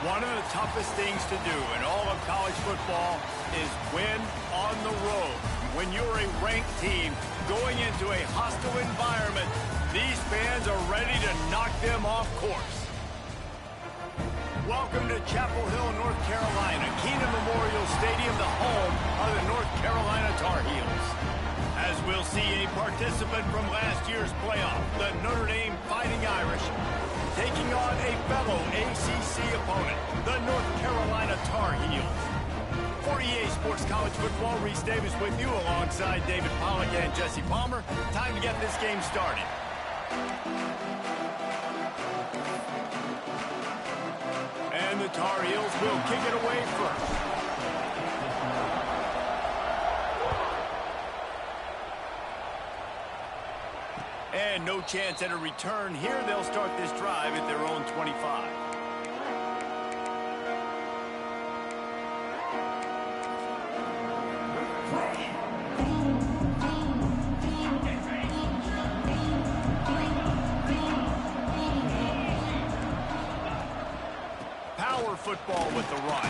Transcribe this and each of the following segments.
One of the toughest things to do in all of college football is win on the road. When you're a ranked team going into a hostile environment, these fans are ready to knock them off course. Welcome to Chapel Hill, North Carolina, Keenan Memorial Stadium, the home of the North Carolina Tar Heels. As we'll see a participant from last year's playoff, the Notre Dame Fighting Irish, taking on a fellow ACC opponent, the North Carolina Tar Heels. For EA Sports College Football, Reese Davis with you alongside David Pollack and Jesse Palmer. Time to get this game started. And the Tar Heels will kick it away first. And no chance at a return here. They'll start this drive at their own 25. Power football with the run.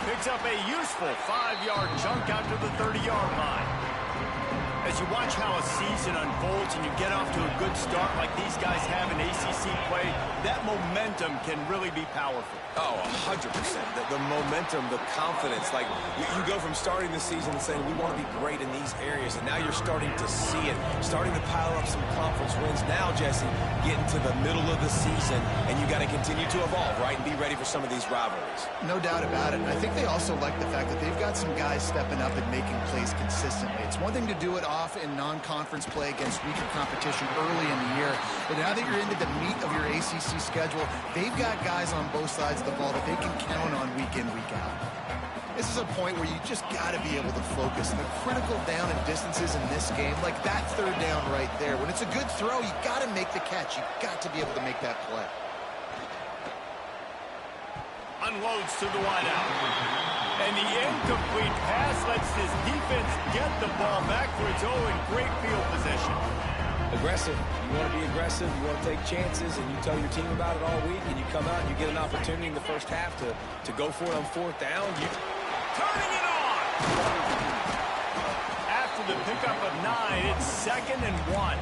Picks up a useful 5-yard chunk out to the 30-yard line. As you watch how a season unfolds and you get off to a good start like these guys have in ACC play, that momentum can really be powerful. Oh, 100%. The momentum, the confidence. Like, you go from starting the season and saying, we want to be great in these areas, and now you're starting to see it, starting to pile up some conference wins. Now, Jesse, getting to the middle of the season, and you got to continue to evolve, right, and be ready for some of these rivalries. No doubt about it. I think they also like the fact that they've got some guys stepping up and making plays consistently. It's one thing to do it off in non-conference play against weaker competition early in the year, but now that you're into the meat of your ACC schedule, they've got guys on both sides of the ball that they can count on week in, week out. This is a point where you just got to be able to focus. And the critical down and distances in this game, like that third down right there, when it's a good throw, you got to make the catch. You got to be able to make that play. Unloads to the wideout. And the incomplete pass lets this defense get the ball back for its own great field position. Aggressive. You want to be aggressive. You want to take chances, and you tell your team about it all week, and you come out and you get an opportunity in the first half to go for it on fourth down. Turning it on! After the pickup of 9, it's 2nd and 1.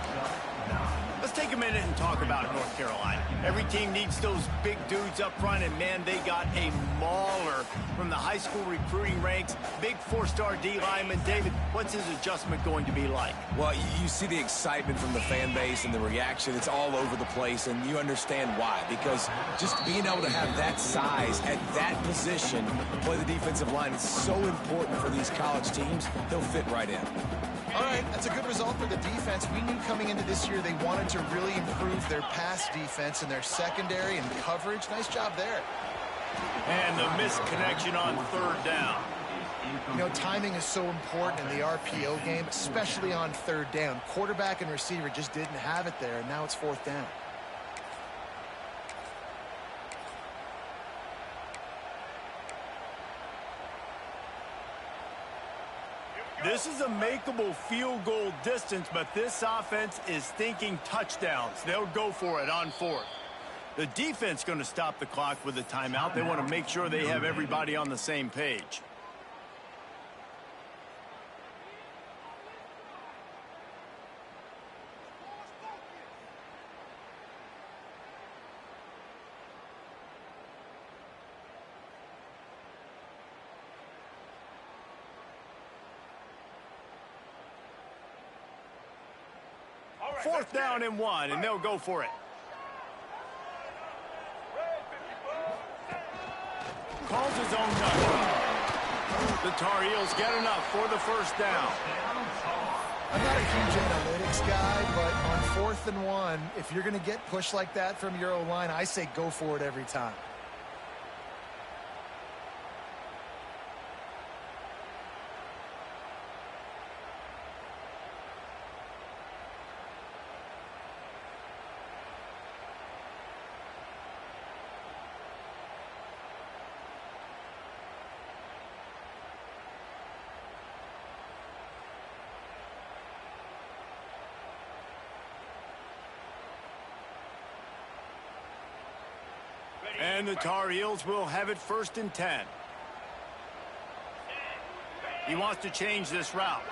Let's take a minute and talk about North Carolina. Every team needs those big dudes up front, and man, they got a mauler from the high school recruiting ranks. Big 4-star D lineman. David, what's his adjustment going to be like? Well, you see the excitement from the fan base and the reaction. It's all over the place, and you understand why. Because just being able to have that size at that position, play the defensive line, is so important for these college teams. They'll fit right in. All right, that's a good result for the defense. We knew coming into this year they wanted to really improve their pass defense and their secondary and coverage. Nice job there. And the misconnection on third down. You know, timing is so important in the RPO game, especially on third down. Quarterback and receiver just didn't have it there, and now it's fourth down. This is a makeable field goal distance, but this offense is thinking touchdowns. They'll go for it on fourth. The defense going to stop the clock with a timeout. They want to make sure they have everybody on the same page. Fourth down and 1, and they'll go for it. Calls his own number. The Tar Heels get enough for the first down. I'm not a huge analytics guy, but on 4th and 1, if you're going to get pushed like that from your O-line, I say go for it every time. And the Tar Heels will have it 1st and 10. He wants to change this route.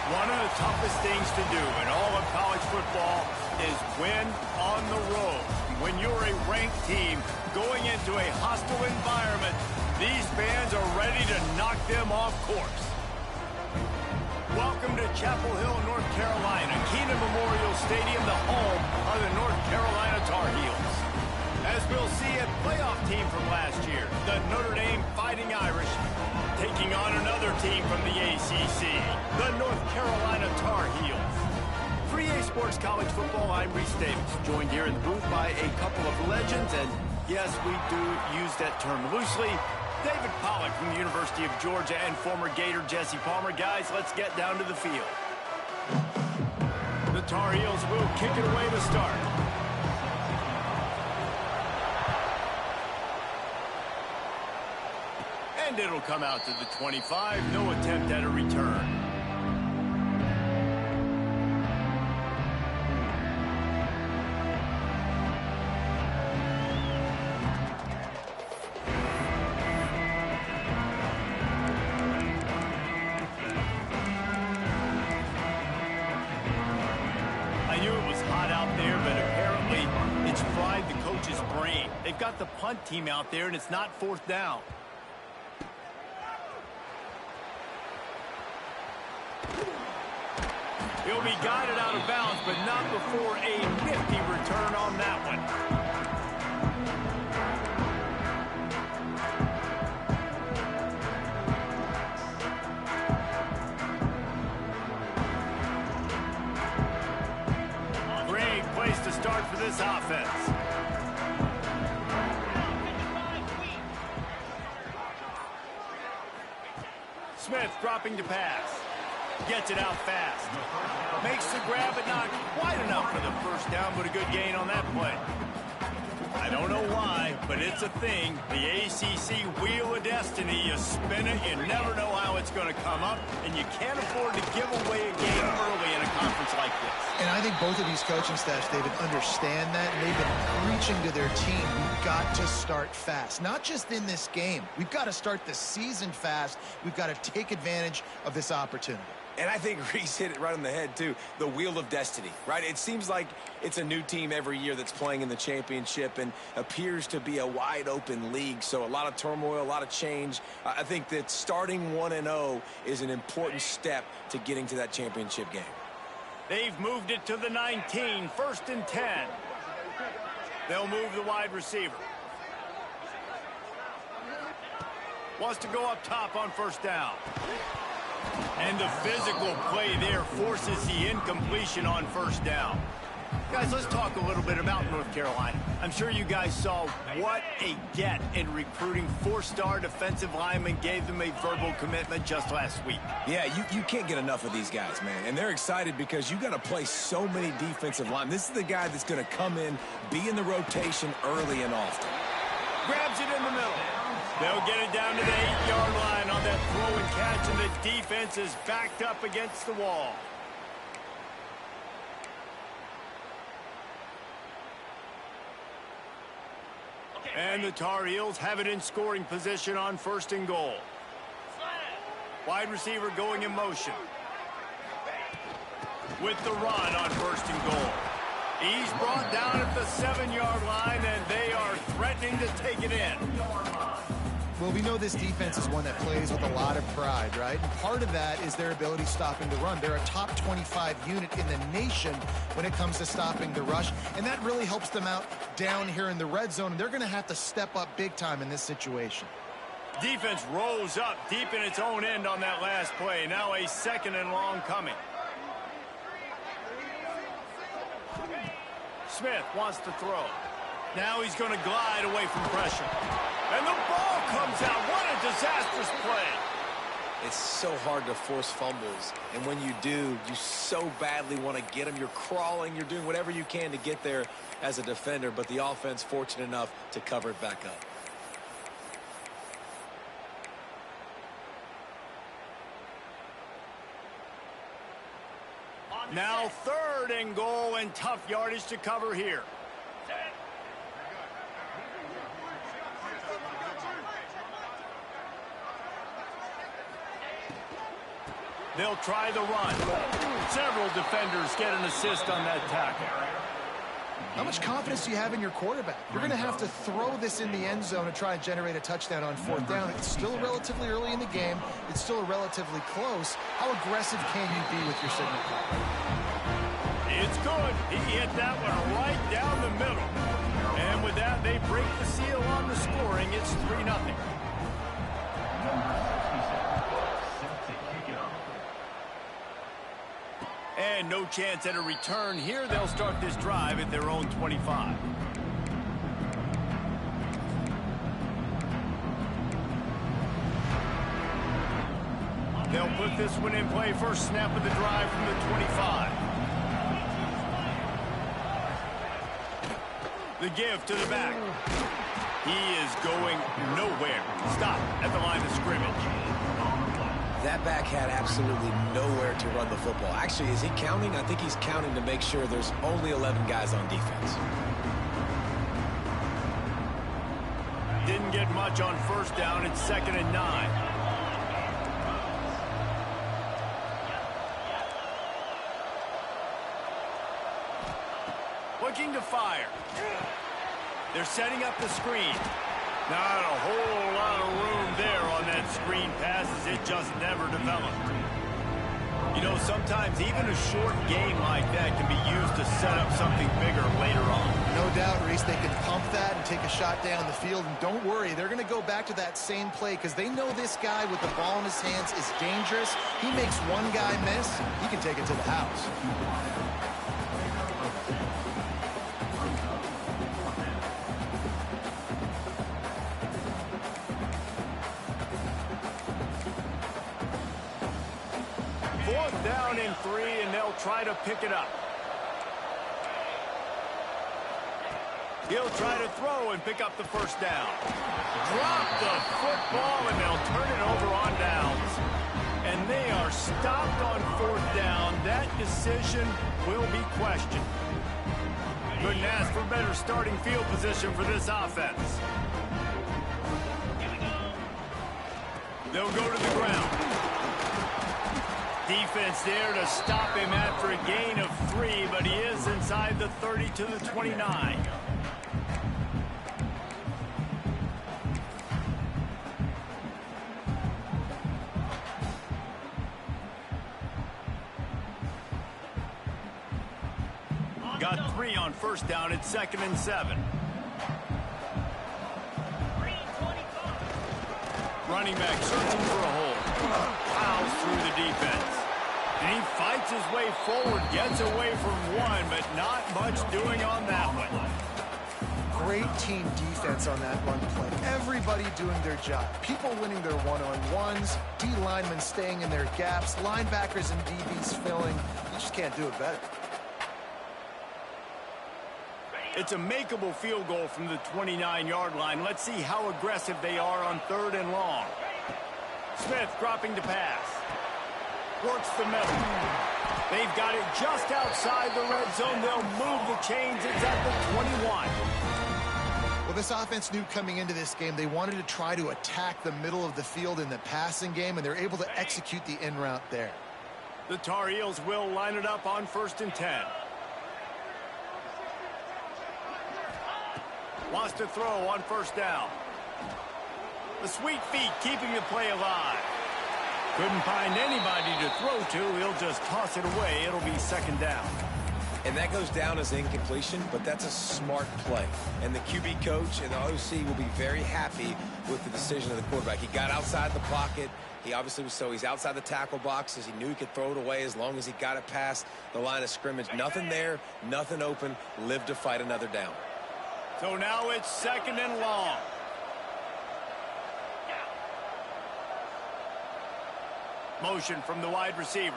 One of the toughest things to do in all of college football is win on the road. When you're a ranked team going into a hostile environment, these fans are ready to knock them off course. Welcome to Chapel Hill, North Carolina, Keenan Memorial Stadium, the home of the North Carolina Tar Heels. As we'll see, a playoff team from last year, the Notre Dame Fighting Irish, taking on another team from the ACC, the North Carolina Tar Heels. For EA Sports College Football, I'm Reese Davis, joined here in the booth by a couple of legends, and yes, we do use that term loosely. David Pollack from the University of Georgia and former Gator Jesse Palmer. Guys, let's get down to the field. The Tar Heels will kick it away to start. And it'll come out to the 25. No attempt at a return. I knew it was hot out there, but apparently it's fried the coach's brain. They've got the punt team out there, and it's not fourth down. He'll be guided out of bounds, but not before a nifty return on that one. Great place to start for this offense. Smith dropping to pass. Gets it out fast. Makes the grab, but not quite enough for the first down, but a good gain on that play. I don't know why, but it's a thing. The ACC Wheel of Destiny, you spin it, you never know how it's going to come up, and you can't afford to give away a game early in a conference like this. And I think both of these coaching staffs, David, understand that, and they've been preaching to their team, we've got to start fast. Not just in this game. We've got to start the season fast. We've got to take advantage of this opportunity. And I think Reese hit it right on the head, too. The Wheel of Destiny, right? It seems like it's a new team every year that's playing in the championship and appears to be a wide-open league. So a lot of turmoil, a lot of change. I think that starting 1-0 is an important step to getting to that championship game. They've moved it to the 19, 1st and 10. They'll move the wide receiver. Wants to go up top on first down. And the physical play there forces the incompletion on first down. Guys, let's talk a little bit about North Carolina. I'm sure you guys saw what a get in recruiting. 4-star defensive linemen gave them a verbal commitment just last week. Yeah, you can't get enough of these guys, man. And they're excited because you got to play so many defensive linemen. This is the guy that's going to come in, be in the rotation early and often. Grabs it in the middle. They'll get it down to the 8-yard line on that throw and catch, and the defense is backed up against the wall. And the Tar Heels have it in scoring position on 1st and goal. Wide receiver going in motion. With the run on 1st and goal. He's brought down at the 7-yard line, and they are threatening to take it in. Well, we know this defense is one that plays with a lot of pride, right? And part of that is their ability stopping the run. They're a top 25 unit in the nation when it comes to stopping the rush, and that really helps them out down here in the red zone, and they're going to have to step up big time in this situation. Defense rolls up deep in its own end on that last play. Now a 2nd and long coming. Smith wants to throw. Now he's going to glide away from pressure. And the ball comes out. What a disastrous play. It's so hard to force fumbles. And when you do, you so badly want to get them. You're crawling. You're doing whatever you can to get there as a defender. But the offense fortunate enough to cover it back up. Now 3rd and goal, and tough yardage to cover here. They'll try the run. Several defenders get an assist on that tackle. How much confidence do you have in your quarterback? You're going to have to throw this in the end zone and try and generate a touchdown on fourth down. It's still relatively early in the game. It's still relatively close. How aggressive can you be with your signal call? It's good. He hit that one right down the middle. And with that, they break the seal on the scoring. It's 3-0. And no chance at a return here. They'll start this drive at their own 25. They'll put this one in play. First snap of the drive from the 25. The give to the back. He is going nowhere. Stop at the line of scrimmage. That back had absolutely nowhere to run the football. Actually, is he counting? I think he's counting to make sure there's only 11 guys on defense. Didn't get much on first down. It's 2nd and 9. Looking to fire. They're setting up the screen. Not a whole lot of room there on that screen pass as it just never developed. You know, sometimes even a short game like that can be used to set up something bigger later on. No doubt, Reese, they can pump that and take a shot down the field. And don't worry, they're going to go back to that same play because they know this guy with the ball in his hands is dangerous. He makes one guy miss, he can take it to the house. Down in 3, and they'll try to pick it up. He'll try to throw and pick up the first down. Drop the football, and they'll turn it over on downs. And they are stopped on 4th down. That decision will be questioned. Couldn't ask for better starting field position for this offense. They'll go to the ground. Defense there to stop him after a gain of 3, but he is inside the 30 to the 29. Got 3 on first down. It's 2nd and 7. Running back searching for a hole. Plows through the defense. And he fights his way forward, gets away from one, but not much doing on that one. Great team defense on that run play. Everybody doing their job. People winning their one-on-ones, D linemen staying in their gaps, linebackers and DBs filling. You just can't do it better. It's a makeable field goal from the 29-yard line. Let's see how aggressive they are on 3rd and long. Smith dropping to pass. Works the middle. They've got it just outside the red zone. They'll move the chains. It's at the 21. Well, this offense knew coming into this game they wanted to try to attack the middle of the field in the passing game, and they're able to execute the in route there. The Tar Heels will line it up on 1st and 10. Wants to throw on first down. The sweet feet keeping the play alive. Couldn't find anybody to throw to. He'll just toss it away. It'll be 2nd down. And that goes down as incompletion, but that's a smart play. And the QB coach and the OC will be very happy with the decision of the quarterback. He got outside the pocket. He obviously was he's outside the tackle boxes. He knew he could throw it away as long as he got it past the line of scrimmage. Nothing there, nothing open. Live to fight another down. So now it's 2nd and long. Motion from the wide receiver.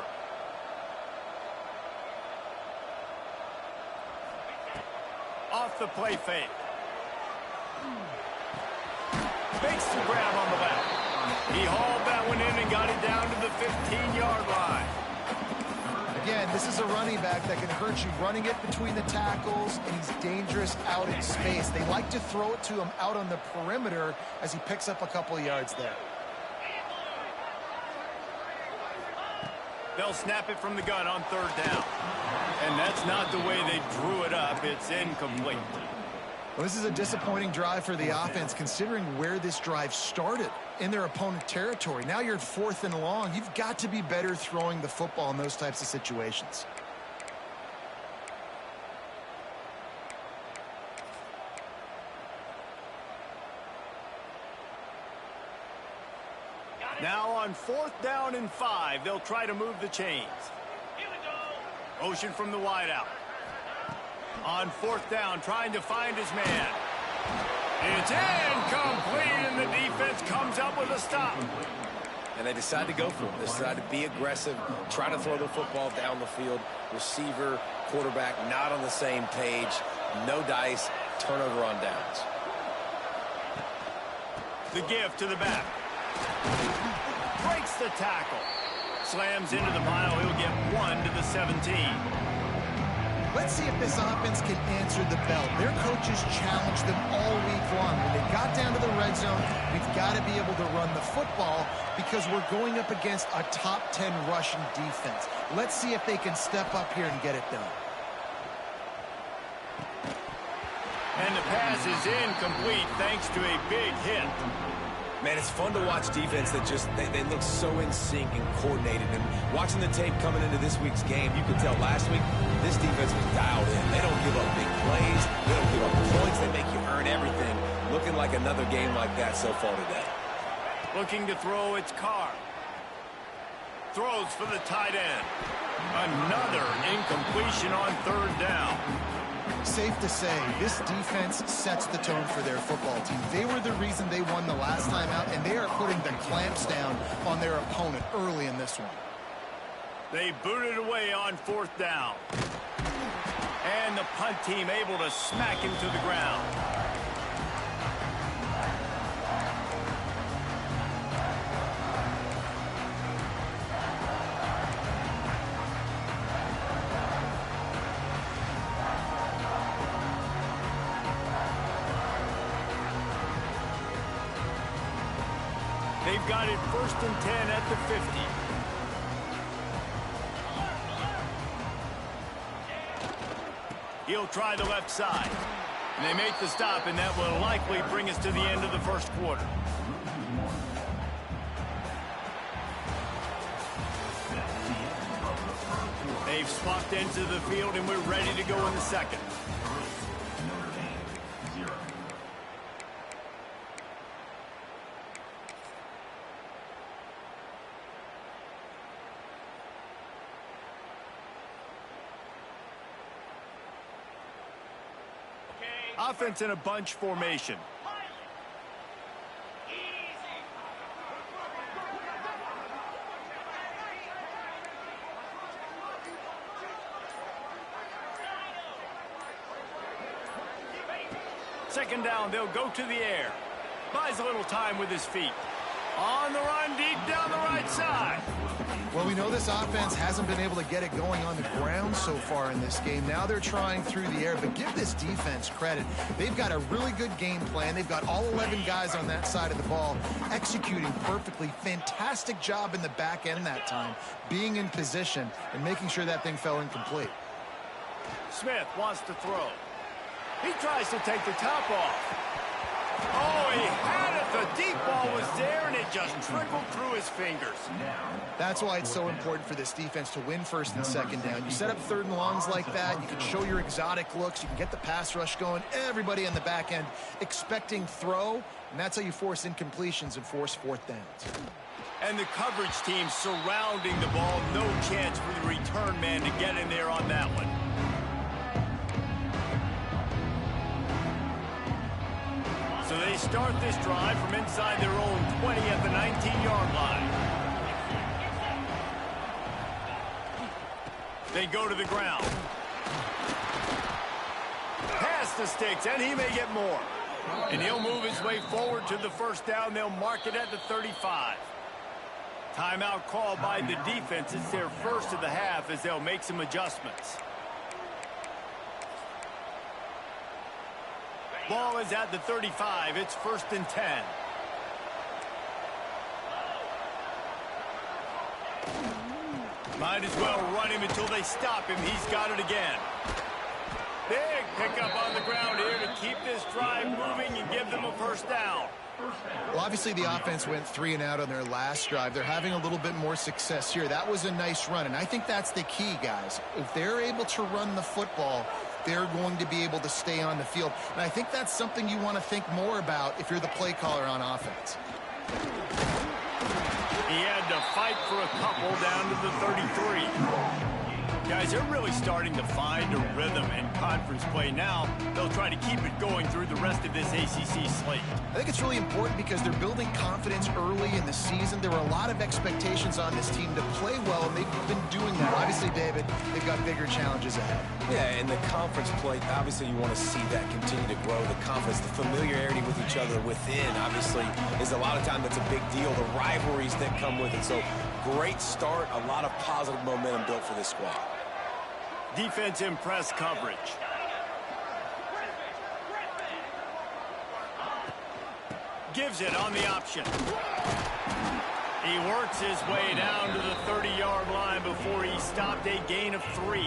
Off the play fake. Makes the grab on the left. He hauled that one in and got it down to the 15-yard line. Again, this is a running back that can hurt you running it between the tackles, and he's dangerous out in space. They like to throw it to him out on the perimeter as he picks up a couple of yards there. They'll snap it from the gun on third down. And that's not the way they drew it up. It's incomplete. Well, this is a disappointing drive for the offense, considering where this drive started, in their opponent territory. Now you're at 4th and long. You've got to be better throwing the football in those types of situations. Now on 4th down and 5, they'll try to move the chains. Motion from the wideout. On 4th down, trying to find his man. It's incomplete, and the defense comes up with a stop. And they decide to go for it. They decide to be aggressive, try to throw the football down the field. Receiver, quarterback, not on the same page. No dice, turnover on downs. The give to the back. Breaks the tackle. Slams into the pile. He'll get 1 to the 17. Let's see if this offense can answer the bell. Their coaches challenged them all week long. When they got down to the red zone, we've got to be able to run the football because we're going up against a top 10 rushing defense. Let's see if they can step up here and get it done. And the pass is incomplete thanks to a big hit. Man, it's fun to watch defense that just, they look so in sync and coordinated. And watching the tape coming into this week's game, you could tell last week this defense was dialed in. They don't give up big plays. They don't give up points. They make you earn everything. Looking like another game like that so far today. Looking to throw, it's Carr. Throws for the tight end. Another incompletion on third down. Safe to say, this defense sets the tone for their football team. They were the reason they won the last time out, and they are putting the clamps down on their opponent early in this one. They booted away on 4th down. And the punt team able to smack him to the ground. They've got it 1st and 10 at the 50. He'll try the left side. And they make the stop, and that will likely bring us to the end of the first quarter. They've swapped into the field, and we're ready to go in the second. Offense in a bunch formation. Second down, they'll go to the air. Buys a little time with his feet. On the run, deep down the right side. Well, we know this offense hasn't been able to get it going on the ground so far in this game. Now they're trying through the air, but give this defense credit. They've got a really good game plan. They've got all 11 guys on that side of the ball executing perfectly. Fantastic job in the back end that time, being in position and making sure that thing fell incomplete. Smith wants to throw. He tries to take the top off. Oh, he had it. The deep ball was there, and it just trickled through his fingers. That's why it's so important for this defense to win 1st and 2nd down. You set up 3rd and longs like that. You can show your exotic looks. You can get the pass rush going. Everybody on the back end expecting throw, and that's how you force incompletions and force 4th downs. And the coverage team surrounding the ball. No chance for the return man to get in there on that one. So they start this drive from inside their own 20 at the 19-yard line. They go to the ground. Pass the sticks, and he may get more. And he'll move his way forward to the 1st down. They'll mark it at the 35. Timeout called by the defense. It's their first of the half as they'll make some adjustments. Ball is at the 35. It's 1st and 10. Might as well run him until they stop him. He's got it again. Big pickup on the ground here to keep this drive moving and give them a first down. Well, obviously the offense went 3 and out on their last drive. They're having a little bit more success here. That was a nice run, and I think that's the key, guys. If they're able to run the football, they're going to be able to stay on the field. And I think that's something you want to think more about if you're the play caller on offense. He had to fight for a couple down to the 33. Guys, they're really starting to find a rhythm in conference play now. They'll try to keep it going through the rest of this ACC slate. I think it's really important because they're building confidence early in the season. There were a lot of expectations on this team to play well, and they've been doing that. Obviously, David, they've got bigger challenges ahead. Yeah, in the conference play, obviously you want to see that continue to grow. The confidence, the familiarity with each other within, obviously, is a lot of time that's a big deal. The rivalries that come with it. So, great start, a lot of positive momentum built for this squad. Defense in press coverage. Gives it on the option. He works his way down to the 30-yard line before he stopped, a gain of 3.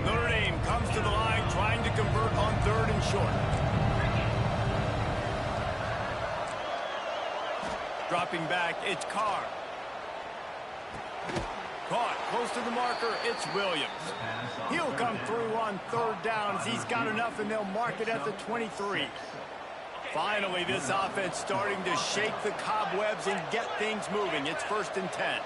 Notre Dame comes to the line trying to convert on 3rd and short. Dropping back, it's Carr. Caught close to the marker, it's Williams. He'll come through on 3rd downs. He's got enough, and they'll mark it at the 23. Finally, this offense starting to shake the cobwebs and get things moving. It's 1st and 10.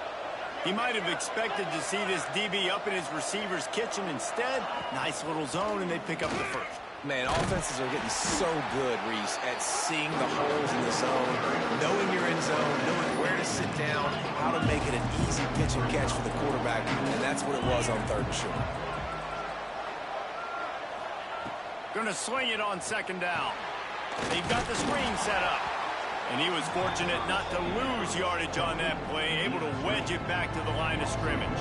He might have expected to see this DB up in his receiver's kitchen. Instead, nice little zone, and they pick up the first. Man, offenses are getting so good, Reese, at seeing the holes in the zone, knowing you're in zone, knowing where to sit down, how to make it an easy pitch and catch for the quarterback, and that's what it was on 3rd and short. Going to swing it on 2nd down. They've got the screen set up, and he was fortunate not to lose yardage on that play, able to wedge it back to the line of scrimmage.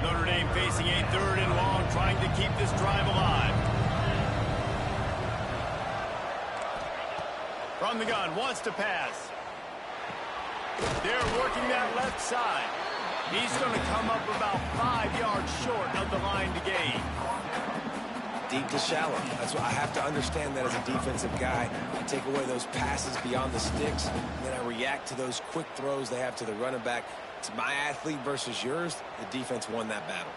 Notre Dame facing a 3rd and long, trying to keep this drive alive. From the gun, wants to pass. They're working that left side. He's going to come up about 5 yards short of the line to gain. Deep to shallow. That's what I have to understand that as a defensive guy. I take away those passes beyond the sticks, and then I react to those quick throws they have to the running back. It's my athlete versus yours. The defense won that battle.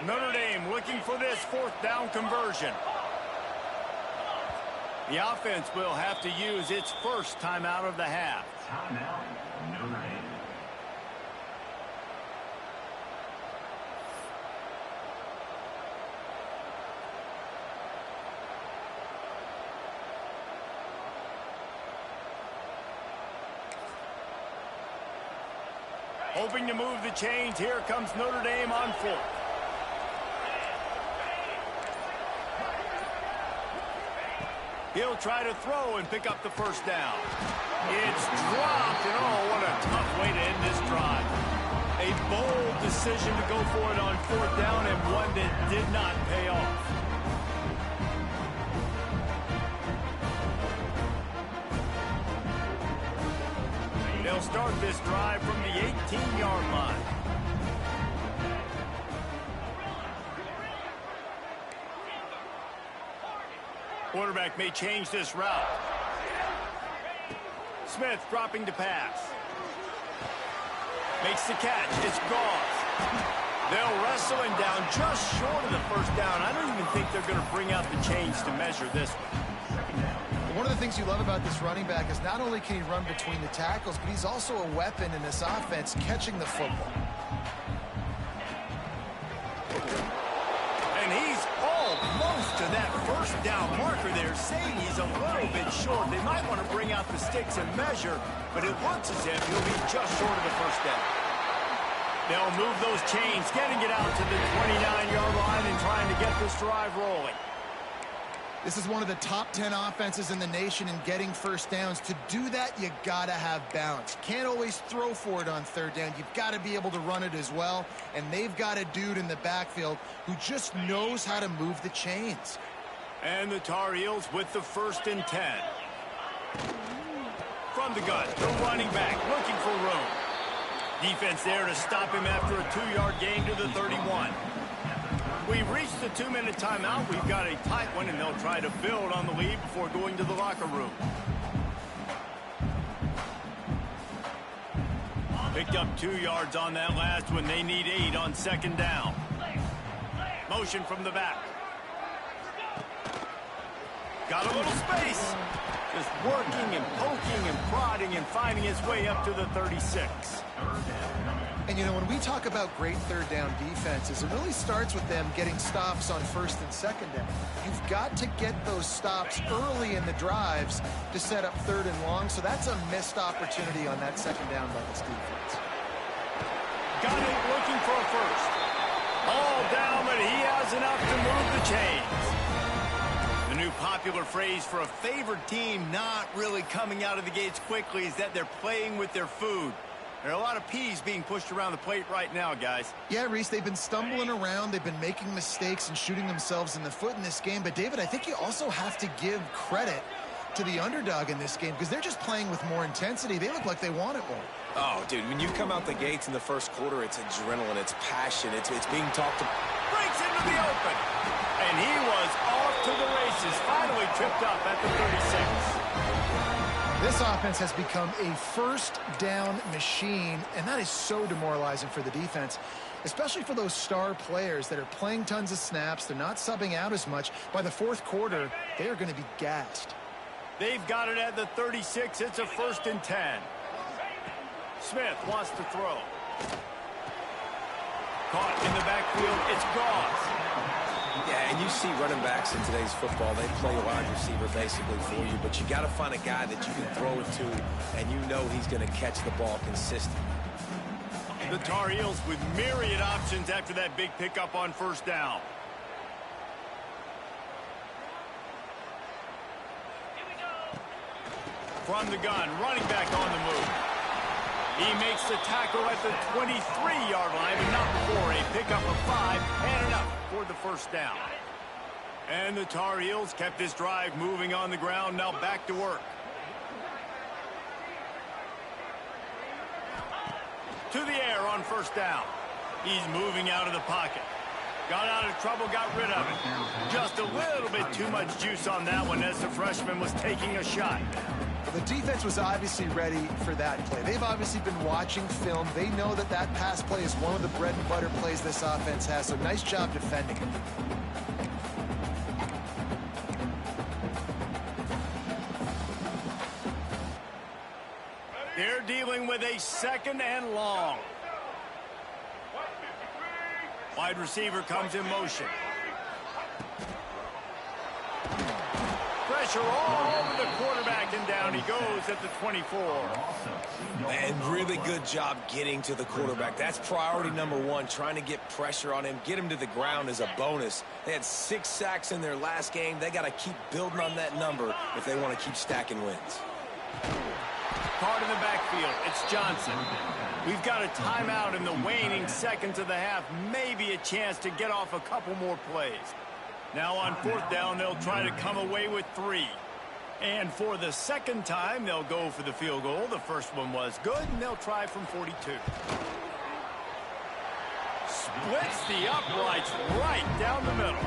Notre Dame looking for this 4th down conversion. The offense will have to use its first timeout of the half. Timeout, Notre Dame. Hoping to move the chains. Here comes Notre Dame on 4th. He'll try to throw and pick up the first down. It's dropped, and oh, what a tough way to end this drive. A bold decision to go for it on 4th down, and one that did not pay off. They'll start this drive from the 18-yard line. Quarterback may change this route. Smith dropping to pass. Makes the catch. It's Goff. They'll wrestle him down just short of the first down. I don't even think they're going to bring out the chains to measure this one. One of the things you love about this running back is not only can he run between the tackles, but he's also a weapon in this offense catching the football. And he's almost to that first down marker there, saying he's a little bit short. They might want to bring out the sticks and measure, but it looks as if he'll be just short of the first down. They'll move those chains, getting it out to the 29-yard line and trying to get this drive rolling. This is one of the top 10 offenses in the nation in getting first downs. To do that, you got to have balance. You can't always throw for it on 3rd down. You've got to be able to run it as well. And they've got a dude in the backfield who just knows how to move the chains. And the Tar Heels with the 1st and 10. From the gun, the running back looking for room. Defense there to stop him after a 2-yard gain to the 31. We've reached the 2-minute timeout. We've got a tight one, and they'll try to build on the lead before going to the locker room. Picked up 2 yards on that last one. They need 8 on second down. Motion from the back. Got a little space. Just working and poking and prodding and finding his way up to the 36. And, you know, when we talk about great third down defenses, it really starts with them getting stops on first and second down. You've got to get those stops early in the drives to set up third and long, so that's a missed opportunity on that second down by this defense. Got it, looking for a first. All down, but he has enough to move the chains. The new popular phrase for a favored team not really coming out of the gates quickly is that they're playing with their food. There are a lot of peas being pushed around the plate right now, guys. Yeah, Reese, they've been stumbling around. They've been making mistakes and shooting themselves in the foot in this game. But, David, I think you also have to give credit to the underdog in this game because they're just playing with more intensity. They look like they want it more. Oh, dude, when you come out the gates in the first quarter, it's adrenaline, it's passion, it's being talked to. Breaks into the open. And he was off to the races, finally tripped up at the 36. This offense has become a first down machine, and that is so demoralizing for the defense, especially for those star players that are playing tons of snaps. They're not subbing out as much. By the fourth quarter, they are going to be gassed. They've got it at the 36. It's a 1st and 10. Smith wants to throw. Caught in the backfield. It's Goss. Yeah, and you see running backs in today's football, they play wide receiver basically for you, but you got to find a guy that you can throw it to, and you know he's going to catch the ball consistently. The Tar Heels with myriad options after that big pickup on first down. From the gun, running back on the move. He makes the tackle at the 23-yard line, but not before a pickup of 5 and enough for the first down. And the Tar Heels kept this drive moving on the ground, now back to work. To the air on first down. He's moving out of the pocket. Got out of trouble, got rid of it. Just a little bit too much juice on that one as the freshman was taking a shot. The defense was obviously ready for that play. They've obviously been watching film. They know that that pass play is one of the bread and butter plays this offense has, so nice job defending it. They're dealing with a 2nd and long. Wide receiver comes in motion. Pressure all over the quarterback, and down he goes at the 24. And really good job getting to the quarterback. That's priority number 1, trying to get pressure on him. Get him to the ground is a bonus. They had 6 sacks in their last game. They got to keep building on that number if they want to keep stacking wins. Caught in the backfield. It's Johnson. We've got a timeout in the waning seconds of the half. Maybe a chance to get off a couple more plays. Now on 4th down, they'll try to come away with 3. And for the second time, they'll go for the field goal. The first one was good, and they'll try from 42. Splits the uprights right down the middle.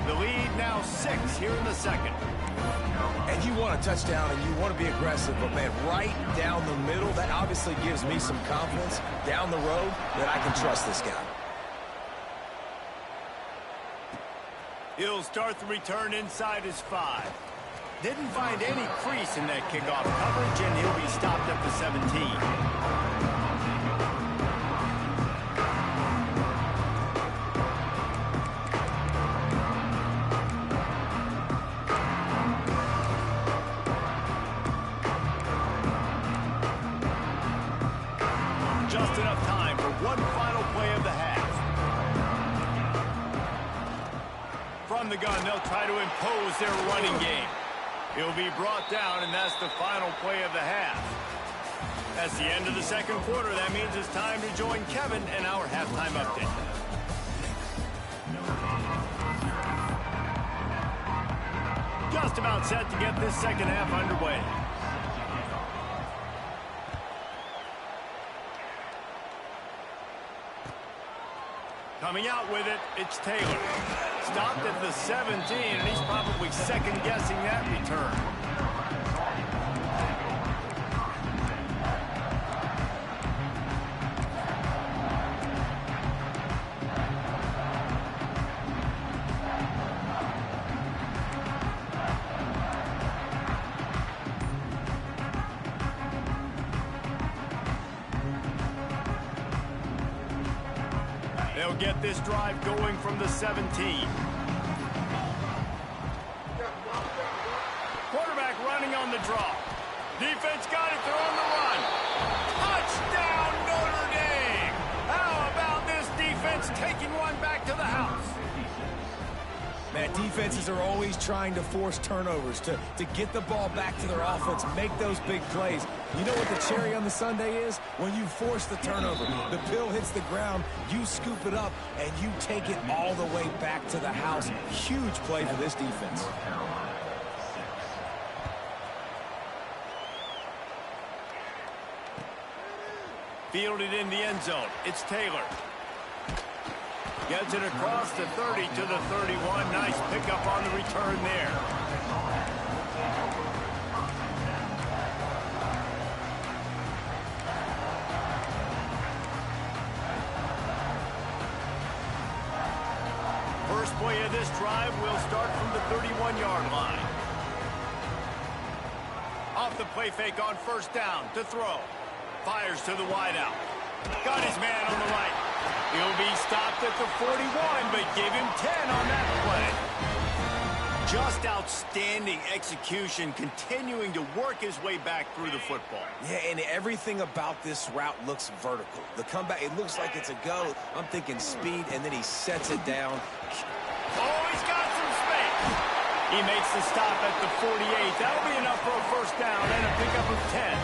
The lead now 6 here in the second. And you want a touchdown and you want to be aggressive, but, man, right down the middle, that obviously gives me some confidence down the road that I can trust this guy. He'll start the return inside his 5. Didn't find any crease in that kickoff coverage, and he'll be stopped at the 17. Just enough time for one final play of the half. From the gun, they'll try to impose their running game. He'll be brought down, and that's the final play of the half. That's the end of the second quarter. That means it's time to join Kevin in our halftime update. Just about set to get this second half underway. Coming out with it, it's Taylor. Stopped at the 17, and he's probably second-guessing that return. They'll get this drive going from the 17. Quarterback running on the draw. Defense got it. They're on the run. Touchdown, Notre Dame! How about this defense taking one back to the house? Man, defenses are always trying to force turnovers to get the ball back to their offense, make those big plays. You know what the cherry on the sundae is? When you force the turnover, the pill hits the ground, you scoop it up, and you take it all the way back to the house. Huge play for this defense. Fielded in the end zone. It's Taylor. Gets it across the 30 to the 31. Nice pickup on the return there. First play of this drive will start from the 31-yard line. Off the play fake on first down to throw. Fires to the wideout. Got his man on the right. He'll be stopped at the 41, but give him 10 on that play. Just outstanding execution, continuing to work his way back through the football. Yeah, and everything about this route looks vertical. The comeback, it looks like it's a go. I'm thinking speed, and then he sets it down. Oh, he's got some space. He makes the stop at the 48. That'll be enough for a first down and a pickup of 10.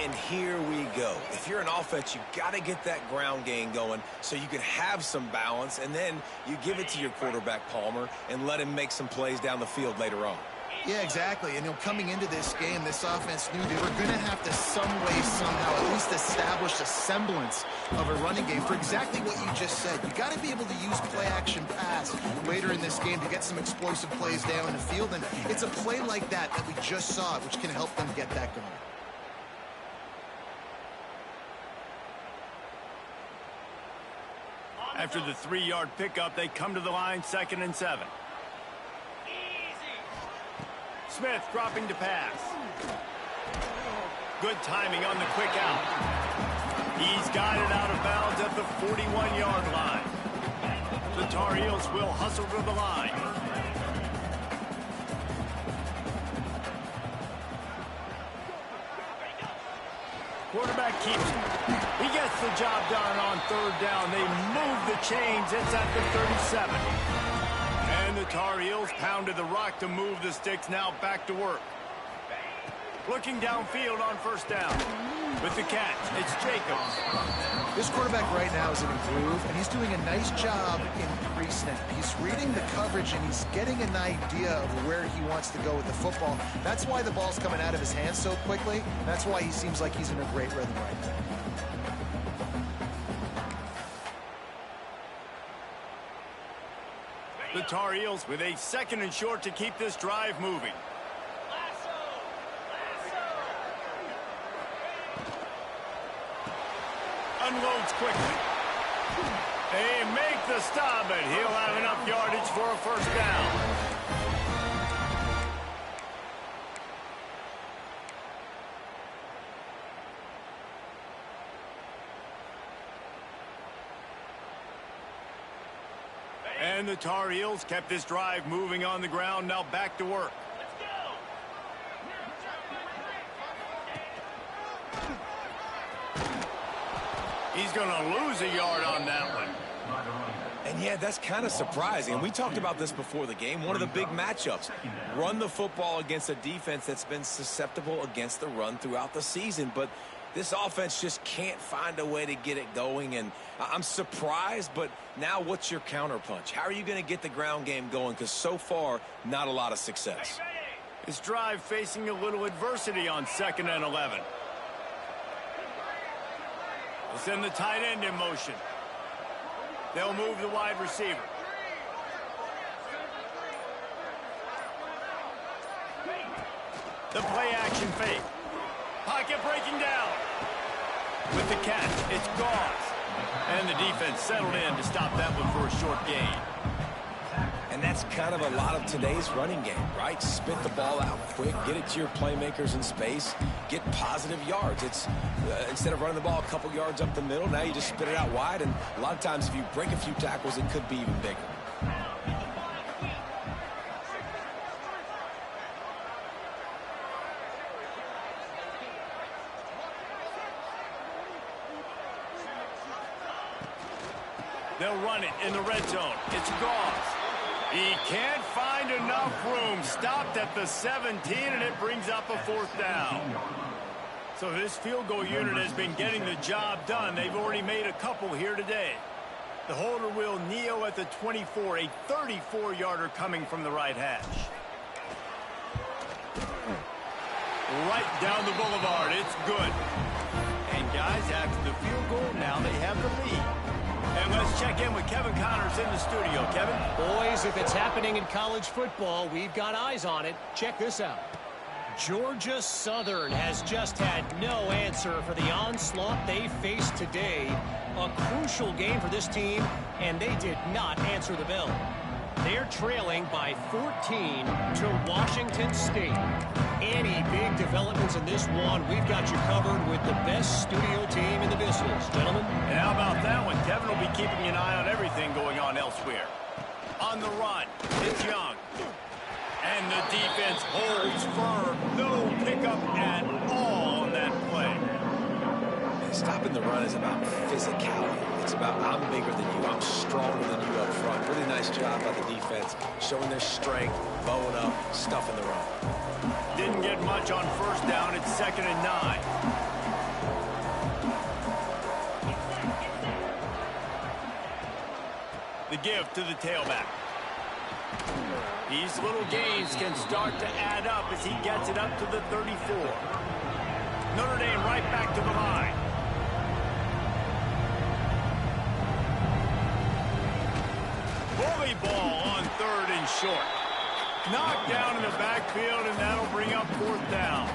And here we go. If you're an offense, you got to get that ground game going so you can have some balance, and then you give it to your quarterback, Palmer, and let him make some plays down the field later on. Yeah, exactly. And, coming into this game, this offense knew they were going to have to some way, somehow, at least establish a semblance of a running game for exactly what you just said. You got to be able to use play-action pass later in this game to get some explosive plays down the field, and it's a play like that we just saw, which can help them get that going. After the 3-yard pickup, they come to the line, 2nd and 7. Smith dropping to pass. Good timing on the quick out. He's got it out of bounds at the 41-yard line. The Tar Heels will hustle to the line. Quarterback keeps it. He gets the job done on 3rd down. They move the chains. It's at the 37. And the Tar Heels pounded the rock to move the sticks. Now back to work. Looking downfield on first down. With the catch, it's Jacobs. This quarterback right now is in a groove, and he's doing a nice job in pre-snap. He's reading the coverage, and he's getting an idea of where he wants to go with the football. That's why the ball's coming out of his hands so quickly. That's why he seems like he's in a great rhythm right now. The Tar Heels with a 2nd and short to keep this drive moving. Unloads quickly. They make the stop, but he'll have enough yardage for a first down. And the Tar Heels kept this drive moving on the ground. Now back to work. He's going to lose a yard on that one. And yeah, that's kind of surprising. We talked about this before the game. One of the big matchups. Run the football against a defense that's been susceptible against the run throughout the season. But this offense just can't find a way to get it going. And I'm surprised, but now what's your counterpunch? How are you going to get the ground game going? Because so far, not a lot of success. This drive facing a little adversity on 2nd and 11. We'll send the tight end in motion. They'll move the wide receiver. The play action fake. Pocket breaking down. With the catch, it's Gauze. And the defense settled in to stop that one for a short gain. And that's kind of a lot of today's running game, right? Spit the ball out quick, get it to your playmakers in space, get positive yards. It's instead of running the ball a couple yards up the middle, now you just spit it out wide. And a lot of times if you break a few tackles, it could be even bigger. They'll run it in the red zone. It's Gauze. He can't find enough room. Stopped at the 17, and it brings up a fourth down. So this field goal unit has been getting the job done. They've already made a couple here today. The holder will kneel at the 24, a 34-yarder coming from the right hash. Right down the boulevard. It's good. And guys, after the field goal, now they have the lead. And let's check in with Kevin Connors in the studio. Kevin? Boys, if it's happening in college football, we've got eyes on it. Check this out. Georgia Southern has just had no answer for the onslaught they faced today. A crucial game for this team, and they did not answer the bell. They're trailing by 14 to Washington State. Any big developments in this one, we've got you covered with the best studio team in the business, gentlemen. And how about that one? Kevin will be keeping an eye on everything going on elsewhere. On the run, it's Young. And the defense holds firm. No pickup at all on that play. Stopping the run is about physicality. It's about I'm bigger than you, I'm stronger than you up front. Really nice job by the defense, showing their strength, bowing up, stuffing the run. Didn't get much on first down. It's 2nd and 9. The give to the tailback. These little gains can start to add up as he gets it up to the 34. Notre Dame right back to the line. Bully ball on 3rd and short. Knocked down in the backfield, and that'll bring up 4th down.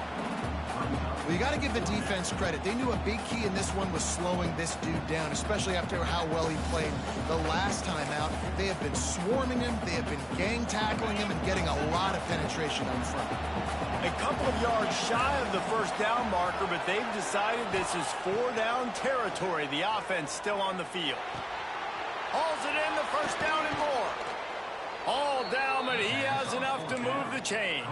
Well, you got to give the defense credit. They knew a big key in this one was slowing this dude down, especially after how well he played the last time out. They have been swarming him, they have been gang tackling him, and getting a lot of penetration up front. A couple of yards shy of the first down marker, but they've decided this is 4-down territory. The offense still on the field. Hauls it in, the first down and more. All down, but he has enough to move the chains.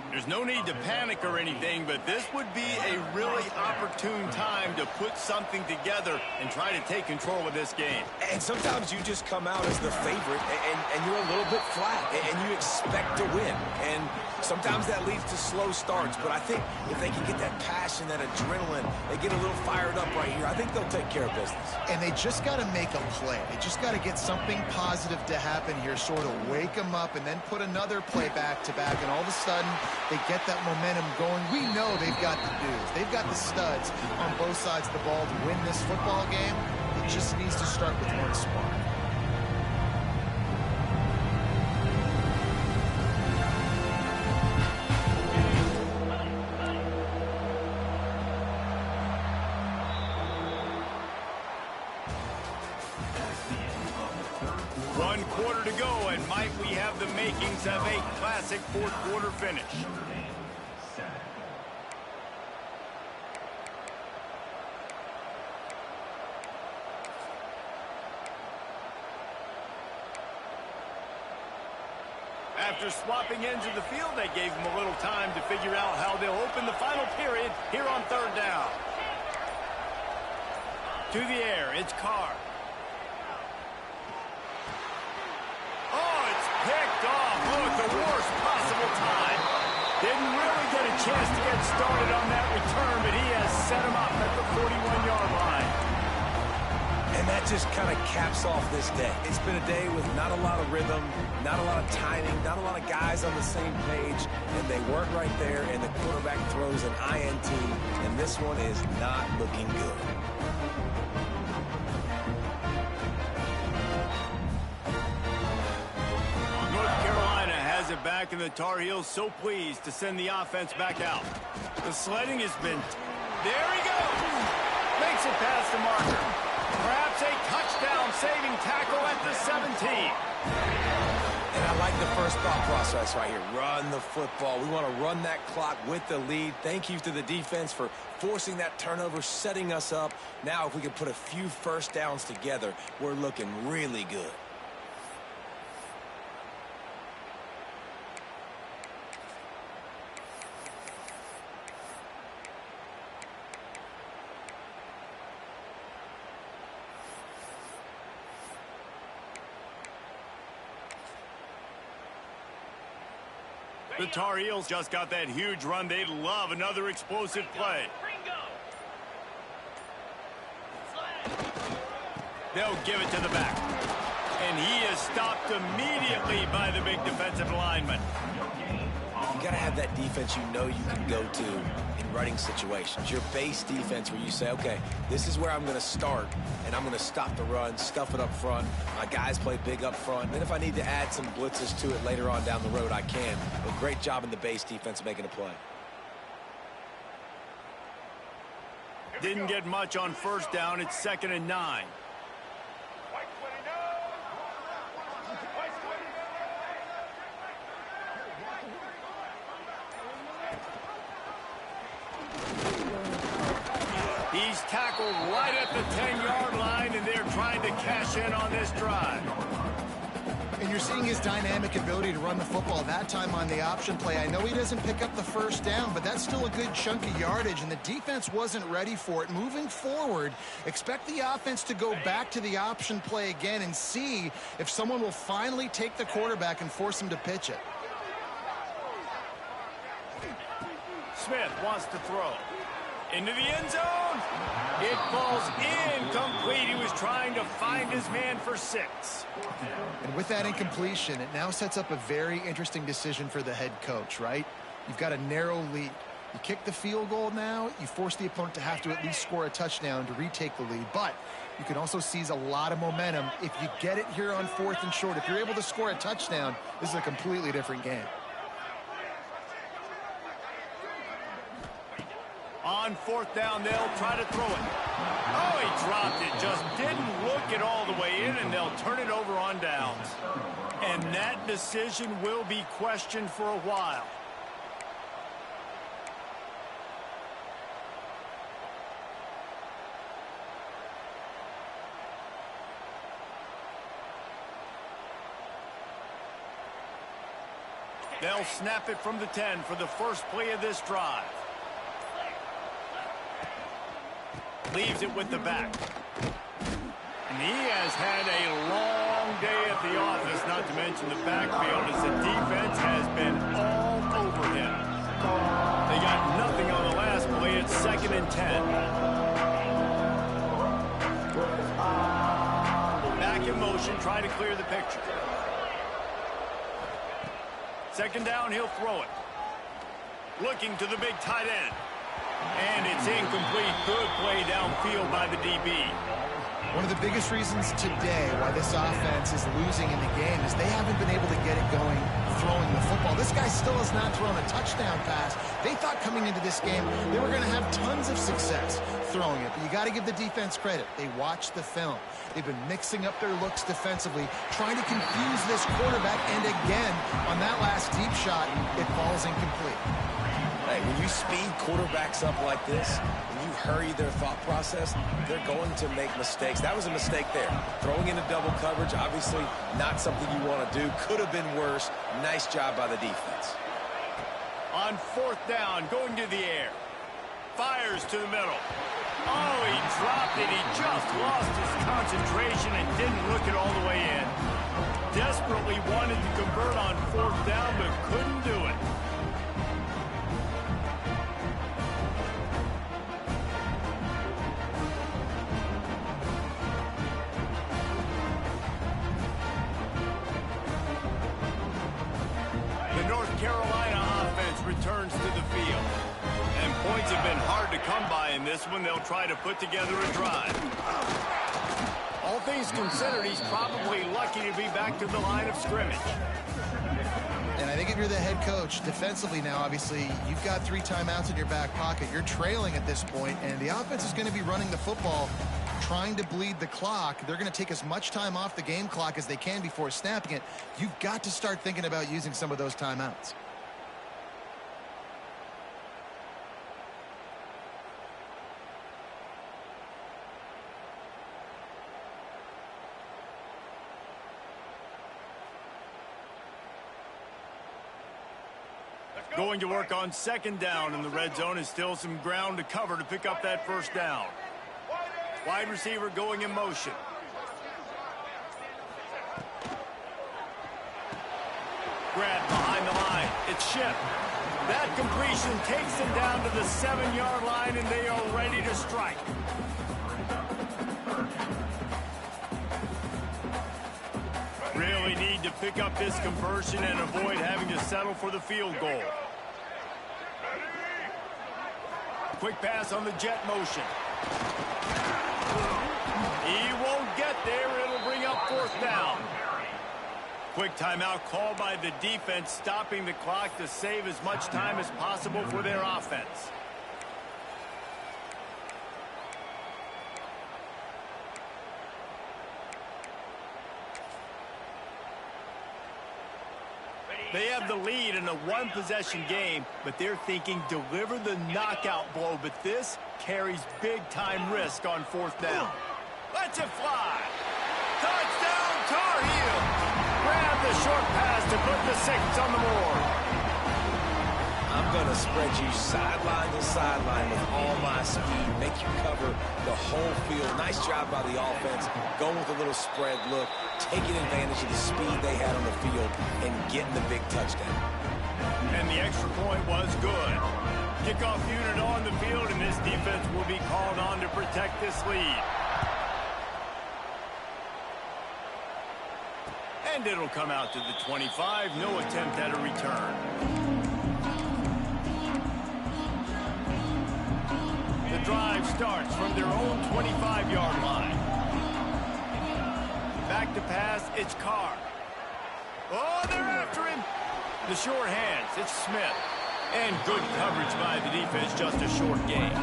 There's no need to panic or anything, but this would be a really opportune time to put something together and try to take control of this game. And sometimes you just come out as the favorite, and you're a little bit flat, and you expect to win. And sometimes that leads to slow starts, but I think if they can get that passion, that adrenaline, they get a little fired up right here, I think they'll take care of business. And they just got to make a play. They just got to get something positive to happen here, sort of wake them up, and then put another play back-to-back, and all of a sudden, they get that momentum going. We know they've got the dudes. They've got the studs on both sides of the ball to win this football game. It just needs to start with one spark. One quarter to go, and might we have the makings of a classic fourth-quarter finish. After swapping ends of the field, they gave them a little time to figure out how they'll open the final period here on 3rd down. To the air, it's Carr. Picked off. Oh, at the worst possible time. Didn't really get a chance to get started on that return, but he has set him up at the 41-yard line. And that just kind of caps off this day. It's been a day with not a lot of rhythm, not a lot of timing, not a lot of guys on the same page, and they weren't right there, and the quarterback throws an INT, and this one is not looking good. the Tar Heels so pleased to send the offense back out. The sledding has been... There he goes! Makes it past the marker. Perhaps a touchdown-saving tackle at the 17. And I like the first thought process right here. Run the football. We want to run that clock with the lead. Thank you to the defense for forcing that turnover, setting us up. Now, if we can put a few first downs together, we're looking really good. The Tar Heels just got that huge run. They'd love another explosive play. They'll give it to the back. And he is stopped immediately by the big defensive lineman. You got to have that defense you know you can go to in running situations. Your base defense where you say, okay, this is where I'm going to start, and I'm going to stop the run, stuff it up front. My guys play big up front. And then if I need to add some blitzes to it later on down the road, I can. But great job in the base defense making a play. Didn't get much on first down. It's 2nd and 9. He's tackled right at the 10-yard line, and they're trying to cash in on this drive. And you're seeing his dynamic ability to run the football, that time on the option play. I know he doesn't pick up the first down, but that's still a good chunk of yardage, and the defense wasn't ready for it. Moving forward, expect the offense to go back to the option play again and see if someone will finally take the quarterback and force him to pitch it. Smith wants to throw. Into the end zone. It falls incomplete. He was trying to find his man for 6. And with that incompletion, it now sets up a very interesting decision for the head coach, right? You've got a narrow lead. You kick the field goal now, you force the opponent to have to at least score a touchdown to retake the lead. But you can also seize a lot of momentum if you get it here on 4th and short. If you're able to score a touchdown, this is a completely different game. On 4th down, they'll try to throw it. Oh, he dropped it. Just didn't look it all the way in, and they'll turn it over on downs. And that decision will be questioned for a while. They'll snap it from the 10 for the first play of this drive. Leaves it with the back. And he has had a long day at the office, not to mention the backfield, as the defense has been all over him. They got nothing on the last play. It's 2nd and 10. Back in motion, trying to clear the picture. 2nd down, he'll throw it. Looking to the big tight end. And it's incomplete. Good play downfield by the DB. One of the biggest reasons today why this offense is losing in the game is they haven't been able to get it going throwing the football. This guy still has not thrown a touchdown pass. They thought coming into this game they were going to have tons of success throwing it. But you got to give the defense credit. They watched the film. They've been mixing up their looks defensively, trying to confuse this quarterback. And again, on that last deep shot, it falls incomplete. Hey, when you speed quarterbacks up like this, when you hurry their thought process, they're going to make mistakes. That was a mistake there. Throwing into double coverage, obviously not something you want to do. Could have been worse. Nice job by the defense. On 4th down, going to the air. Fires to the middle. Oh, he dropped it. He just lost his concentration and didn't look it all the way in. Desperately wanted to convert on 4th down, but couldn't do it. Carolina offense returns to the field. And points have been hard to come by in this one. They'll try to put together a drive. All things considered, he's probably lucky to be back to the line of scrimmage. And I think if you're the head coach, defensively now, obviously, you've got 3 timeouts in your back pocket. You're trailing at this point, and the offense is going to be running the football, trying to bleed the clock. They're going to take as much time off the game clock as they can before snapping it. You've got to start thinking about using some of those timeouts. Going to work on second down in the red zone is still some ground to cover to pick up that first down. Wide receiver going in motion. Grab behind the line. It's Shipp. That completion takes them down to the 7-yard line, and they are ready to strike. Really need to pick up this conversion and avoid having to settle for the field goal. Quick pass on the jet motion. He won't get there. It'll bring up fourth down. Quick timeout called by the defense, stopping the clock to save as much time as possible for their offense. They have the lead in a one-possession game, but they're thinking deliver the knockout blow. But this carries big-time risk on fourth down. Let's it fly. Touchdown, Tar Heels. Grab the short pass to put the 6 on the board. I'm going to spread you sideline to sideline with all my speed, make you cover the whole field. Nice job by the offense, going with a little spread look, taking advantage of the speed they had on the field and getting the big touchdown. And the extra point was good. Kickoff unit on the field, and this defense will be called on to protect this lead. And it'll come out to the 25. No attempt at a return. The drive starts from their own 25-yard line. Back to pass, it's Carr. Oh, they're after him. The short hands, it's Smith. And good coverage by the defense, just a short gain.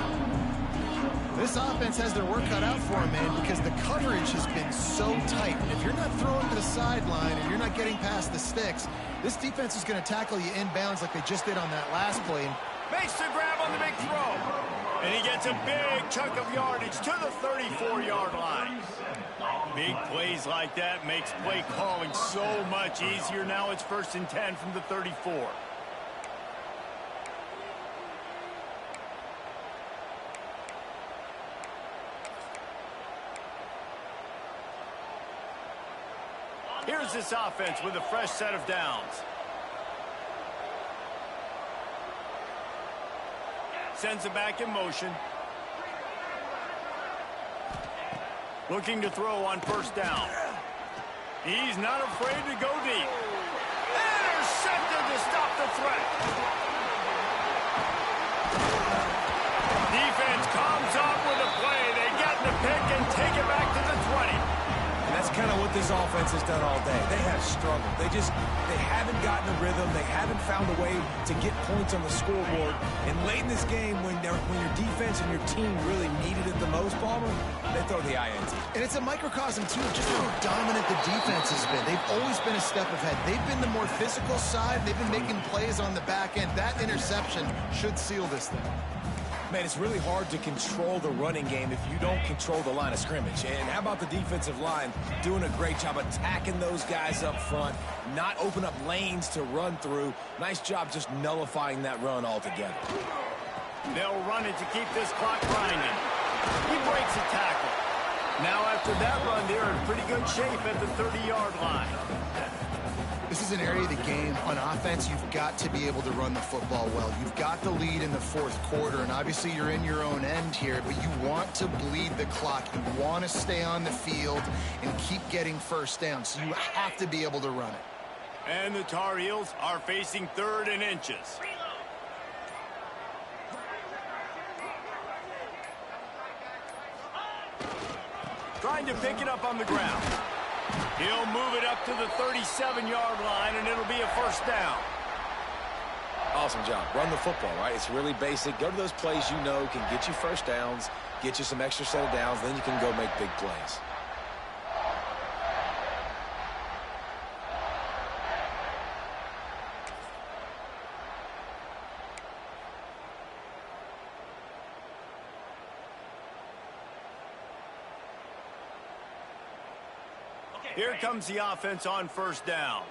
This offense has their work cut out for them, man, because the coverage has been so tight. And if you're not throwing to the sideline and you're not getting past the sticks, this defense is going to tackle you inbounds like they just did on that last play. Makes the grab on the big throw. And he gets a big chunk of yardage to the 34-yard line. Big plays like that makes play calling so much easier. Now it's 1st and 10 from the 34. Here's this offense with a fresh set of downs. Sends it back in motion. Looking to throw on first down. He's not afraid to go deep. Intercepted to stop the threat. Defense comes up with a play. They get the pick and take it back to the 20. And that's kind of what this offense has done all day. They have struggled. They haven't gotten a rhythm. They haven't found a way to get points on the scoreboard. And late in this game, when your defense and your team really needed it the most, Palmer, they throw the INT. And it's a microcosm, too, of just how dominant the defense has been. They've always been a step ahead. They've been the more physical side. They've been making plays on the back end. That interception should seal this thing. Man, it's really hard to control the running game if you don't control the line of scrimmage. And how about the defensive line doing a great job attacking those guys up front, not open up lanes to run through. Nice job just nullifying that run altogether. They'll run it to keep this clock grinding. He breaks a tackle. Now after that run, they're in pretty good shape at the 30-yard line. This is an area of the game on offense you've got to be able to run the football well. You've got the lead in the 4th quarter, and obviously you're in your own end here, but you want to bleed the clock. You want to stay on the field and keep getting first down, so you have to be able to run it. And the Tar Heels are facing 3rd and inches. Trying to pick it up on the ground. He'll move it up to the 37-yard line, and it'll be a first down. Awesome job. Run the football, right? It's really basic. Go to those plays you know can get you first downs, get you some extra set of downs, then you can go make big plays. Here comes the offense on first down.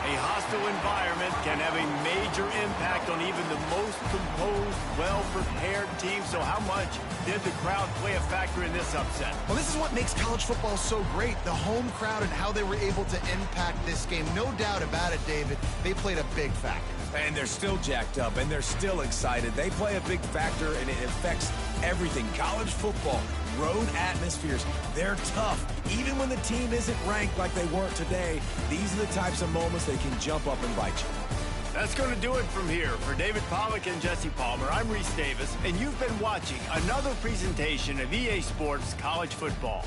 A hostile environment can have a major impact on even the most composed, well-prepared team. So how much did the crowd play a factor in this upset? Well, this is what makes college football so great, the home crowd and how they were able to impact this game. No doubt about it, David. They played a big factor. And they're still jacked up, and they're still excited. They play a big factor, and it affects everything. College football, road atmospheres, they're tough. Even when the team isn't ranked like they weren't today, these are the types of moments they can jump up and bite you. That's going to do it from here. For David Pollack and Jesse Palmer, I'm Reese Davis, and you've been watching another presentation of EA Sports College Football.